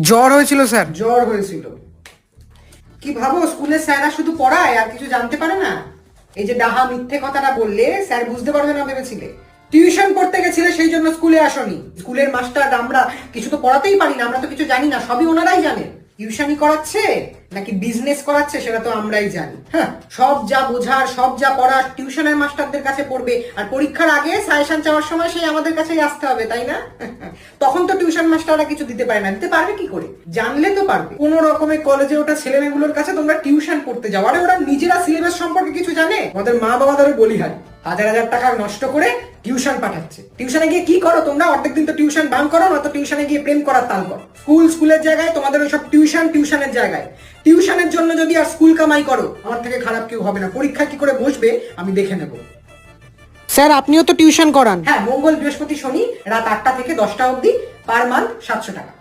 জ্বর হয়েছিল স্যার। জ্বর হয়েছিল? কি ভাবো স্কুলের স্যাররা শুধু পড়ায় আর কিছু জানতে পারে না? এই যে ডাহা মিথ্যে কথাটা বললে স্যার বুঝতে পারবে না ভেবেছিলে? টিউশন পড়তে গেছিলে সেই জন্য স্কুলে আসনি। স্কুলের মাস্টার আমরা কিছু তো পড়াতেই পারি না, আমরা তো কিছু জানি না, সবই ওনারাই জানেন। টিউশনই করাচ্ছে নাকি বিজনেস করাচ্ছে সেটা তো আমরাই জানি। হ্যাঁ, সব যা বোঝার সব যা পড়ার টিউশনের মাস্টারদের কাছে পড়বে, আর পরীক্ষার আগে সাজেশন চাওয়ার সময় সেই আমাদের কাছেই আসতে হবে, তাই না? তখন তো টিউশন মাস্টাররা কিছু দিতে পারে না। দিতে পারবে কি করে? জানলে তো পারবে। কোনো রকমের কলেজে ওটা ছেলেমেয়েগুলোর কাছে তোমরা টিউশন পড়তে যাও, আরে ওরা নিজেরা সিলেবাস সম্পর্কে কিছু জানে? আমাদের মা বাবাদেরও বলি হয়, হাজার হাজার টাকা নষ্ট করে টিউশন পাঠাচ্ছে। টিউশনে গিয়ে কি করো তোমরা? অর্ধেক দিন তো টিউশন বাং করো, না তো টিউশনে গিয়ে প্রেম করার তাল করো। স্কুলের জায়গায় তোমাদের ওইসব টিউশনের জায়গায়। টিউশনের জন্য যদি আর স্কুল কামাই করো, আমার থেকে খারাপ কেউ হবে না। পরীক্ষা কি করে বসবে আমি দেখে নেব। স্যার আপনিও তো টিউশন করান। হ্যাঁ, মঙ্গল বৃহস্পতি শনি রাত 8টা থেকে 10টা অবধি, পার মান্থ 700 টাকা।